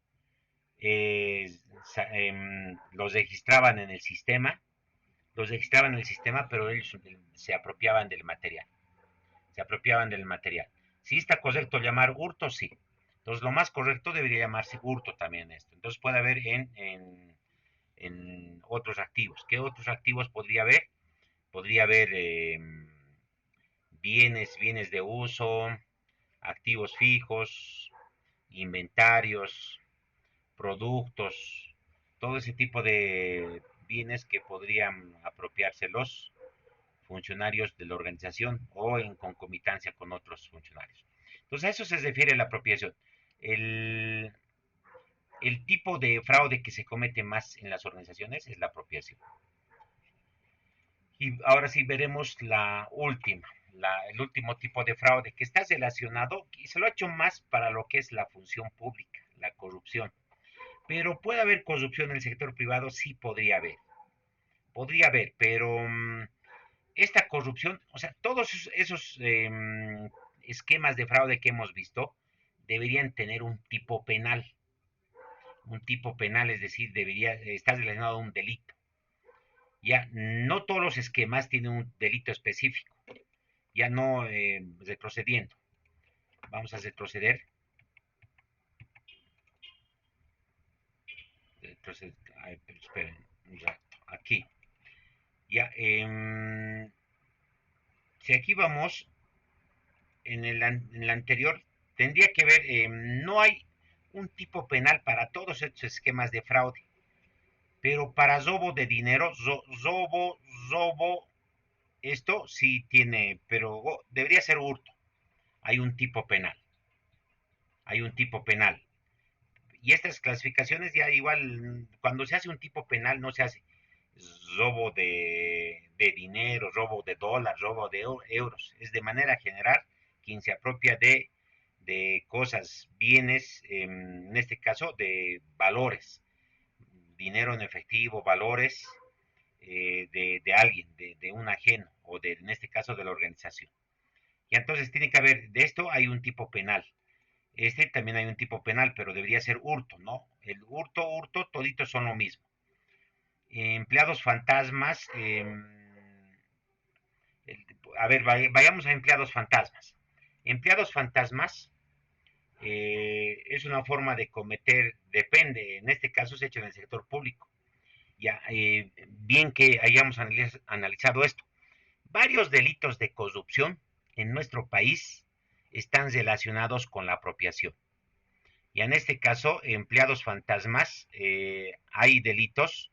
los registraban en el sistema, pero ellos se apropiaban del material. Si está correcto llamar hurto, sí. Entonces, lo más correcto debería llamarse hurto también esto. Entonces, puede haber en otros activos. ¿Qué otros activos podría haber? Podría haber bienes de uso, activos fijos, inventarios, productos, todo ese tipo de bienes que podrían apropiarse los funcionarios de la organización o en concomitancia con otros funcionarios. Entonces a eso se refiere la apropiación. El, el tipo de fraude que se comete más en las organizaciones es la apropiación. Y ahora sí veremos el último tipo de fraude que está relacionado y se lo ha hecho más para lo que es la función pública, la corrupción. Pero puede haber corrupción en el sector privado, sí podría haber, pero esta corrupción, o sea, todos esos esquemas de fraude que hemos visto deberían tener un tipo penal, es decir, debería estar relacionado a un delito. Ya no todos los esquemas tienen un delito específico. Ya no retrocediendo. Vamos a retroceder. Entonces, esperen un rato. Aquí. Ya, si aquí vamos, en el anterior, tendría que ver, no hay un tipo penal para todos estos esquemas de fraude, pero para robo de dinero, robo, esto sí tiene, pero debería ser hurto. Hay un tipo penal, hay un tipo penal. Y estas clasificaciones ya igual, cuando se hace un tipo penal no se hace robo de dinero, robo de dólares, robo de euros. Es de manera general quien se apropia de cosas, bienes, en este caso de valores, dinero en efectivo, valores de alguien, de un ajeno, o en este caso de la organización. Y entonces tiene que haber, de esto hay un tipo penal. También hay un tipo penal, pero debería ser hurto, ¿no? El hurto, toditos son lo mismo. Empleados fantasmas, a ver, vayamos a empleados fantasmas. Empleados fantasmas es una forma de cometer, depende, en este caso se ha hecho en el sector público. Ya, bien que hayamos analizado esto. Varios delitos de corrupción en nuestro país están relacionados con la apropiación. Y en este caso, empleados fantasmas, hay delitos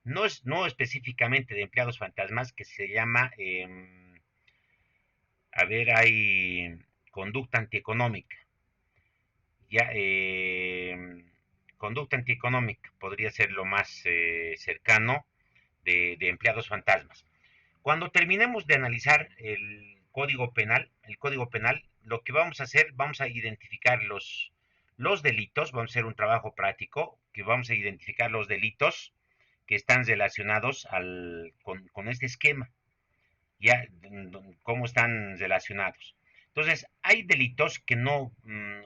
no específicamente de empleados fantasmas, que se llama, a ver, hay conducta antieconómica. Ya, conducta antieconómica podría ser lo más cercano de empleados fantasmas. Cuando terminemos de analizar el código penal, lo que vamos a hacer, vamos a identificar los delitos, vamos a hacer un trabajo práctico, que vamos a identificar los delitos que están relacionados con este esquema, ya cómo están relacionados. Entonces, hay delitos que no,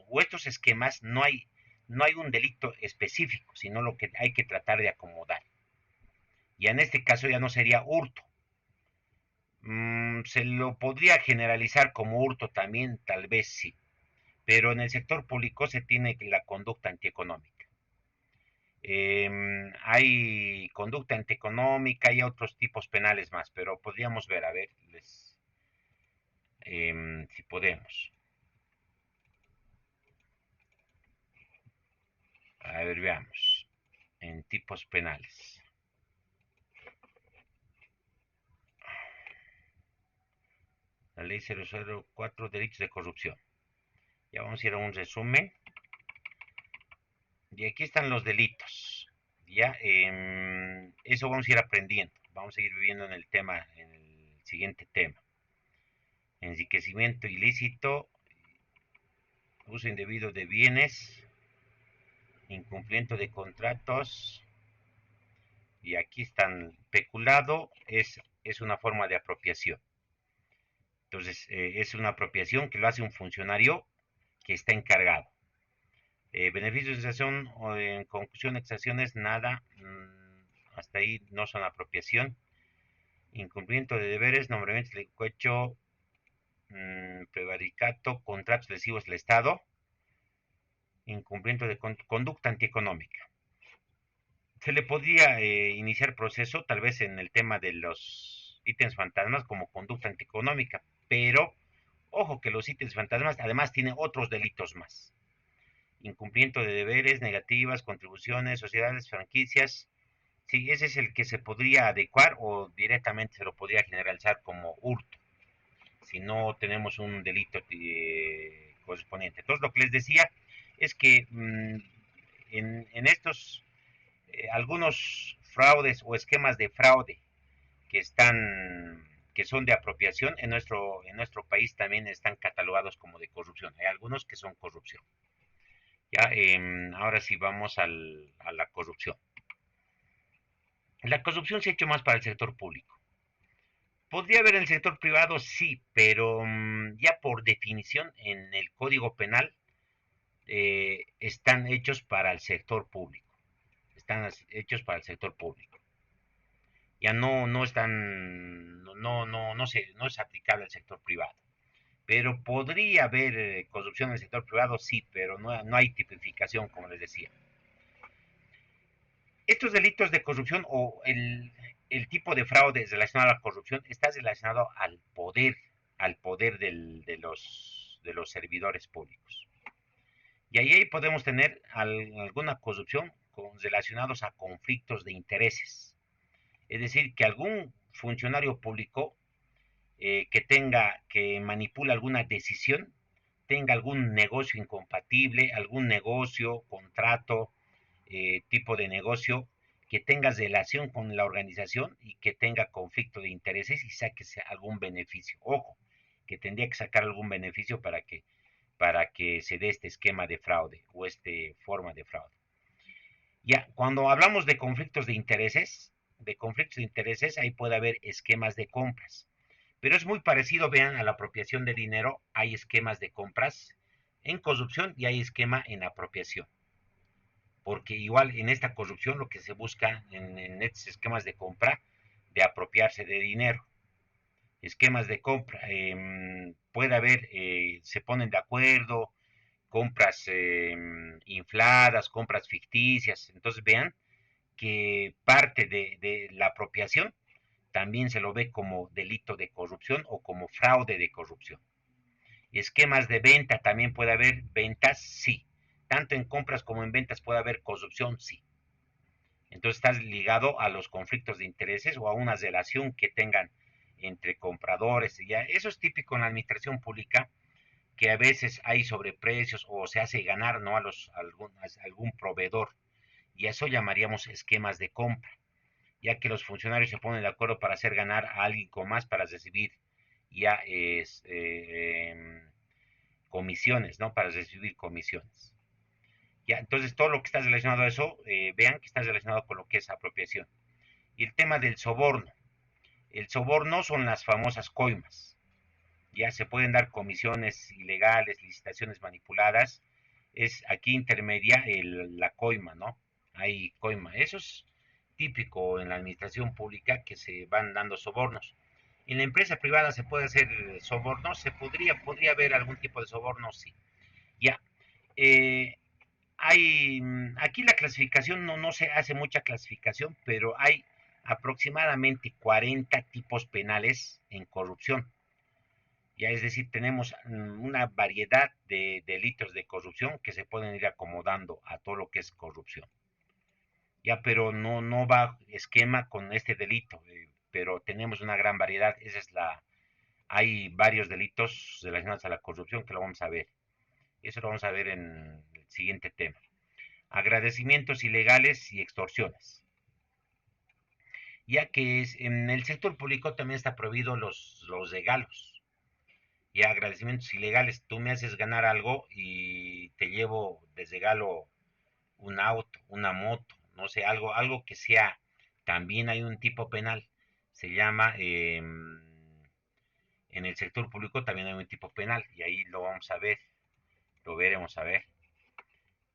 o estos esquemas, no hay un delito específico, sino lo que hay que tratar de acomodar. Y en este caso ya no sería hurto. Se lo podría generalizar como hurto también, tal vez sí, pero en el sector público se tiene la conducta antieconómica. Hay conducta antieconómica, hay otros tipos penales más, pero podríamos ver, a ver, si podemos. A ver, veamos. En tipos penales. La ley 004, delitos de corrupción. Ya vamos a ir a un resumen. Y aquí están los delitos. Ya, eso vamos a ir aprendiendo. Vamos a ir viviendo en el tema, en el siguiente tema. Enriquecimiento ilícito, uso indebido de bienes, incumplimiento de contratos. Y aquí están, peculado es una forma de apropiación. Entonces, es una apropiación que lo hace un funcionario que está encargado. Beneficios de extracción o en conclusión, extracciones, nada. Hasta ahí no son apropiación. Incumplimiento de deberes, nombramiento de cohecho, prevaricato, contratos lesivos del Estado, incumplimiento de conducta antieconómica. Se le podría iniciar proceso tal vez en el tema de los ítems fantasmas como conducta antieconómica, pero ojo que los ítems fantasmas además tienen otros delitos más. Incumplimiento de deberes, negativas, contribuciones, sociedades, franquicias. Sí, ese es el que se podría adecuar o directamente se lo podría generalizar como hurto, si no tenemos un delito correspondiente. Entonces, lo que les decía es que en estos, algunos fraudes o esquemas de fraude que son de apropiación, en nuestro país también están catalogados como de corrupción. Hay algunos que son corrupción. Ya, ahora sí vamos a la corrupción. La corrupción se ha hecho más para el sector público. Podría haber en el sector privado, sí, pero ya por definición en el Código Penal están hechos para el sector público. Están hechos para el sector público. Ya no están, no es aplicable al sector privado. Pero podría haber corrupción en el sector privado, sí, pero no hay tipificación, como les decía. Estos delitos de corrupción o el tipo de fraude relacionado a la corrupción está relacionado al poder de los servidores públicos. Y ahí podemos tener alguna corrupción relacionados a conflictos de intereses. Es decir, que algún funcionario público que manipula alguna decisión, tenga algún negocio incompatible, algún negocio, contrato, tipo de negocio que tenga relación con la organización y que tenga conflicto de intereses y saque algún beneficio. Ojo, que tendría que sacar algún beneficio para que se dé este esquema de fraude o esta forma de fraude. Ya, cuando hablamos de conflictos de intereses, ahí puede haber esquemas de compras. Pero es muy parecido, vean, a la apropiación de dinero. Hay esquemas de compras en corrupción y hay esquema en apropiación. Porque igual en esta corrupción lo que se busca en estos esquemas de compra, de apropiarse de dinero. Esquemas de compra, puede haber, se ponen de acuerdo, compras infladas, compras ficticias. Entonces vean que parte de la apropiación también se lo ve como delito de corrupción o como fraude de corrupción. Esquemas de venta, también puede haber ventas, sí. Tanto en compras como en ventas puede haber corrupción, sí. Entonces estás ligado a los conflictos de intereses o a una relación que tengan entre compradores. Y ya, eso es típico en la administración pública, que a veces hay sobreprecios o se hace ganar, ¿no?, a algún proveedor. Y a eso llamaríamos esquemas de compra, ya que los funcionarios se ponen de acuerdo para hacer ganar a alguien con más para recibir ya comisiones, ¿no? Para recibir comisiones. Ya, entonces todo lo que está relacionado a eso, vean que está relacionado con lo que es apropiación. Y el tema del soborno. El soborno son las famosas coimas. Ya se pueden dar comisiones ilegales, licitaciones manipuladas. Es aquí intermedia la coima, ¿no? Hay coima. Eso es típico en la administración pública, que se van dando sobornos. En la empresa privada se puede hacer sobornos, podría haber algún tipo de soborno, sí. Ya. Eh, aquí la clasificación no se hace mucha clasificación, pero hay aproximadamente 40 tipos penales en corrupción. Ya, es decir, tenemos una variedad de delitos de corrupción que se pueden ir acomodando a todo lo que es corrupción. Ya, pero no va esquema con este delito, pero tenemos una gran variedad. Hay varios delitos relacionados a la corrupción que lo vamos a ver. Eso lo vamos a ver en el siguiente tema. Agradecimientos ilegales y extorsiones. Ya que en el sector público también está prohibido los regalos y agradecimientos ilegales. Tú me haces ganar algo y te llevo de regalo un auto, una moto, no sé, algo que sea. También hay un tipo penal, se llama, en el sector público también hay un tipo penal, y ahí lo vamos a ver, lo veremos a ver,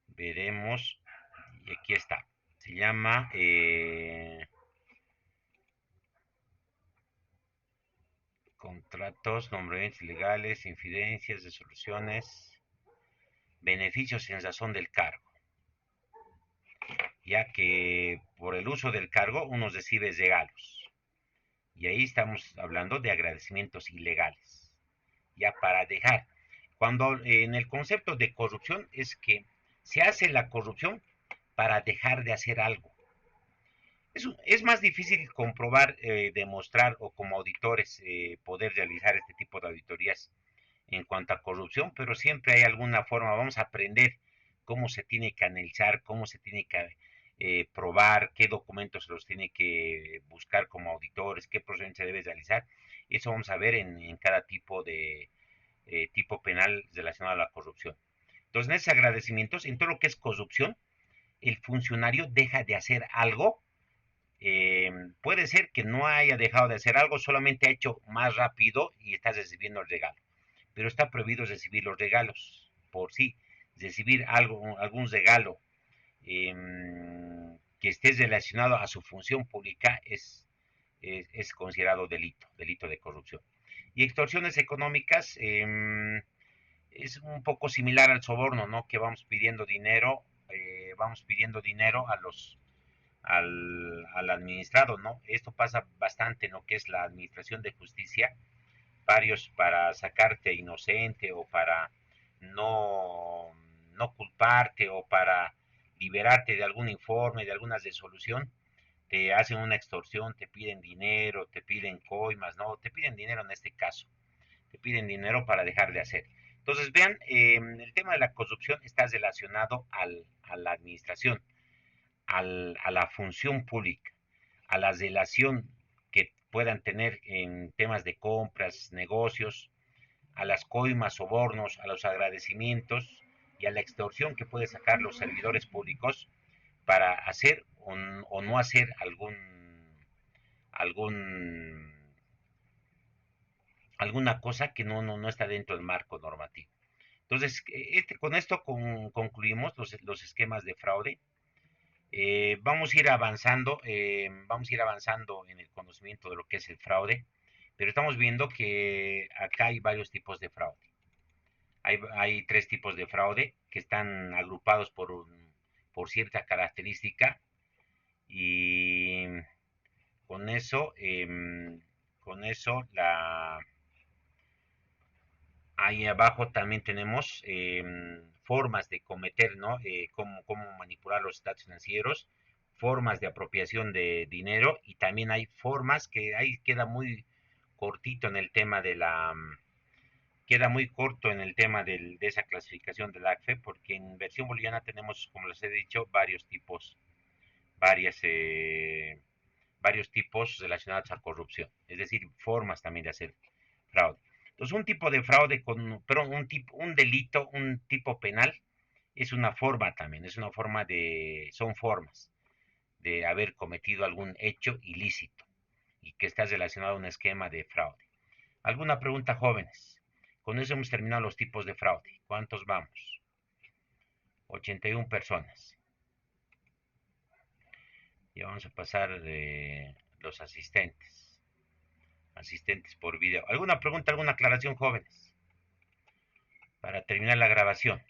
veremos, y aquí está, se llama contratos, nombramientos ilegales, infidencias, resoluciones, beneficios en razón del cargo, ya que por el uso del cargo uno recibe regalos. Y ahí estamos hablando de agradecimientos ilegales. Ya para dejar, cuando en el concepto de corrupción es que se hace la corrupción para dejar de hacer algo. Es más difícil comprobar, demostrar o como auditores poder realizar este tipo de auditorías en cuanto a corrupción, pero siempre hay alguna forma. Vamos a aprender cómo se tiene que analizar, cómo se tiene que probar, qué documentos se los tiene que buscar como auditores, qué procedimiento se debe realizar. Eso vamos a ver en cada tipo penal relacionado a la corrupción. Entonces, en esos agradecimientos, en todo lo que es corrupción, el funcionario deja de hacer algo. Puede ser que no haya dejado de hacer algo, solamente ha hecho más rápido y está recibiendo el regalo, pero está prohibido recibir los regalos por sí. Recibir algún regalo eh, que esté relacionado a su función pública es considerado delito de corrupción. Y extorsiones económicas, es un poco similar al soborno, ¿no? Que vamos pidiendo dinero al administrado, ¿no? Esto pasa bastante en lo que es la administración de justicia, varios para sacarte inocente o para no, no culparte o para liberarte de algún informe, de alguna resolución, te hacen una extorsión, te piden dinero, te piden coimas, ¿no? Te piden dinero en este caso, te piden dinero para dejar de hacer. Entonces, vean, el tema de la corrupción está relacionado a la administración, a la función pública, a la relación que puedan tener en temas de compras, negocios, a las coimas, sobornos, a los agradecimientos y a la extorsión que puede sacar los servidores públicos para hacer o no hacer algún alguna cosa que no está dentro del marco normativo. Entonces, con esto concluimos los esquemas de fraude. Vamos a ir avanzando en el conocimiento de lo que es el fraude, pero estamos viendo que acá hay varios tipos de fraude. Hay tres tipos de fraude que están agrupados por cierta característica, y con eso, ahí abajo también tenemos formas de cometer, ¿no? Cómo manipular los estados financieros, formas de apropiación de dinero y también hay formas que ahí queda muy cortito en el tema de la queda muy corto en el tema de esa clasificación del ACFE, porque en versión boliviana tenemos, como les he dicho, varias, varios tipos relacionados a corrupción, es decir, formas también de hacer fraude. Entonces, un tipo de fraude, un delito, un tipo penal, es una forma también, son formas de haber cometido algún hecho ilícito y que está relacionado a un esquema de fraude. ¿Alguna pregunta, jóvenes? Con eso hemos terminado los tipos de fraude. ¿Cuántos vamos? 81 personas. Y vamos a pasar de los asistentes. Asistentes por video. ¿Alguna pregunta, alguna aclaración, jóvenes? Para terminar la grabación.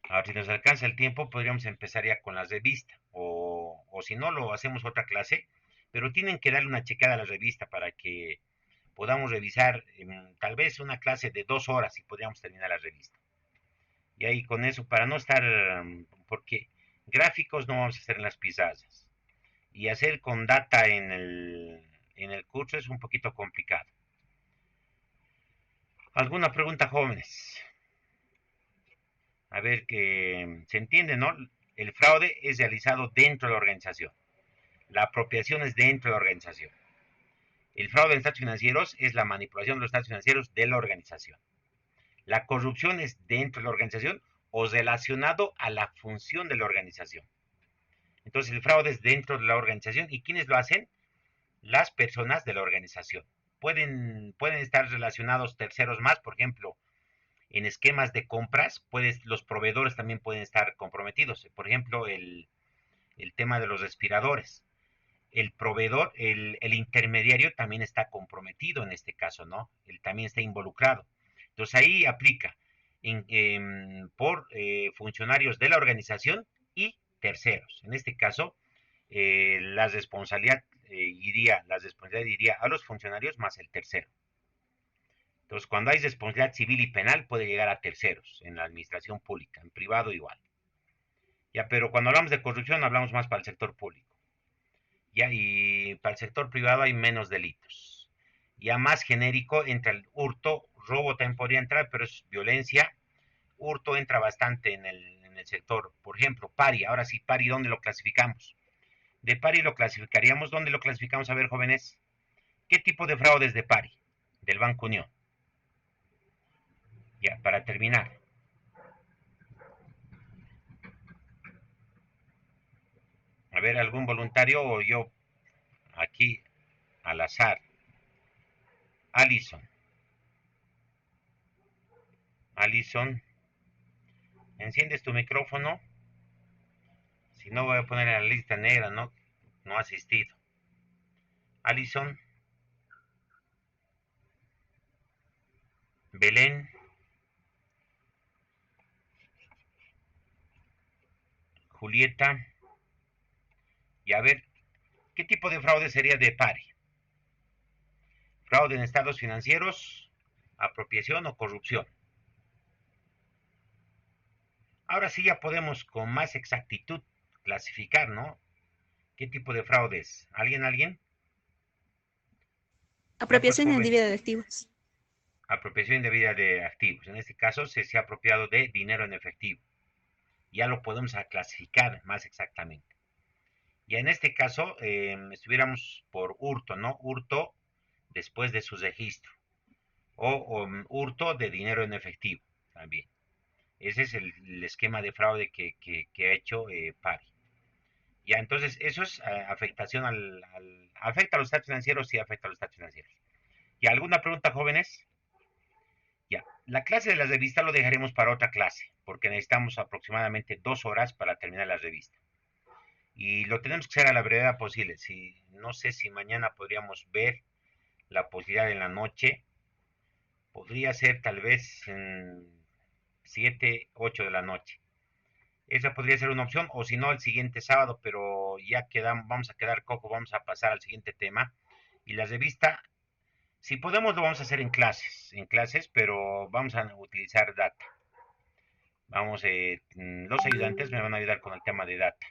Ahora, si nos alcanza el tiempo, podríamos empezar ya con las revistas. O si no, lo hacemos otra clase. Pero tienen que darle una checada a la revista para que podamos revisar tal vez una clase de 2 horas y podríamos terminar la revista. Y ahí con eso, para no estar, porque gráficos no vamos a hacer en las pizarras. Y hacer con data en el curso es un poquito complicado. ¿Alguna pregunta, jóvenes? A ver, que se entiende, ¿no? El fraude es realizado dentro de la organización. La apropiación es dentro de la organización. El fraude en estados financieros es la manipulación de los estados financieros de la organización. La corrupción es dentro de la organización o relacionado a la función de la organización. Entonces el fraude es dentro de la organización. ¿Y quiénes lo hacen? Las personas de la organización. Pueden estar relacionados terceros más, por ejemplo, en esquemas de compras, los proveedores también pueden estar comprometidos. Por ejemplo, el tema de los respiradores. El proveedor, el intermediario también está comprometido en este caso, ¿no? Él también está involucrado. Entonces ahí aplica por funcionarios de la organización y terceros. En este caso, la responsabilidad iría a los funcionarios más el tercero. Entonces, cuando hay responsabilidad civil y penal, puede llegar a terceros en la administración pública, en privado igual. Ya, pero cuando hablamos de corrupción, hablamos más para el sector público. Ya, y para el sector privado hay menos delitos. Ya más genérico entra el hurto, robo también podría entrar, pero es violencia. Hurto entra bastante en el sector, por ejemplo, pari. Ahora sí, pari, ¿dónde lo clasificamos? De pari lo clasificaríamos, ¿dónde lo clasificamos? A ver, jóvenes, ¿qué tipo de fraudes de pari? Del Banco Unión. Ya, para terminar. A ver, algún voluntario o yo aquí al azar. Alison. Alison, enciendes tu micrófono. Si no, voy a poner en la lista negra, ¿no? No ha asistido. Alison, Belén, Julieta. Y a ver, ¿qué tipo de fraude sería de pari? Fraude en estados financieros, apropiación o corrupción. Ahora sí ya podemos con más exactitud clasificar, ¿no? ¿Qué tipo de fraude es? ¿Alguien? Ya pues, Apropiación jóvenes. indebida de activos. Apropiación indebida de activos. En este caso se ha apropiado de dinero en efectivo. Ya lo podemos clasificar más exactamente. Y en este caso estuviéramos por hurto, ¿no? Hurto después de su registro. O hurto de dinero en efectivo también. Ese es el esquema de fraude que ha hecho PARI. Ya, entonces, eso es afectación ¿Afecta a los estados financieros? Sí, afecta a los estados financieros. ¿Y alguna pregunta, jóvenes? Ya, la clase de la revista lo dejaremos para otra clase, porque necesitamos aproximadamente 2 horas para terminar la revista. Y lo tenemos que hacer a la brevedad posible. No sé si mañana podríamos ver la posibilidad en la noche. Podría ser tal vez en 7, 8 de la noche. Esa podría ser una opción, o si no, el siguiente sábado, pero ya vamos a quedar cojo, vamos a pasar al siguiente tema. Y la revista, si podemos, lo vamos a hacer en clases, pero vamos a utilizar data. Vamos, los ayudantes me van a ayudar con el tema de data.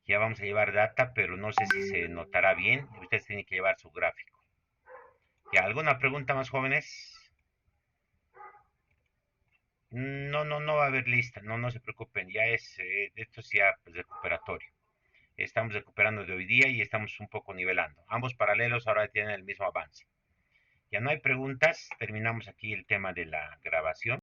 Ya vamos a llevar data, pero no sé si se notará bien. Ustedes tienen que llevar su gráfico. ¿Ya alguna pregunta más, jóvenes? No, no, no va a haber lista. No, no se preocupen. Ya esto es ya pues, recuperatorio. Estamos recuperando de hoy día y estamos un poco nivelando. Ambos paralelos ahora tienen el mismo avance. Ya no hay preguntas. Terminamos aquí el tema de la grabación.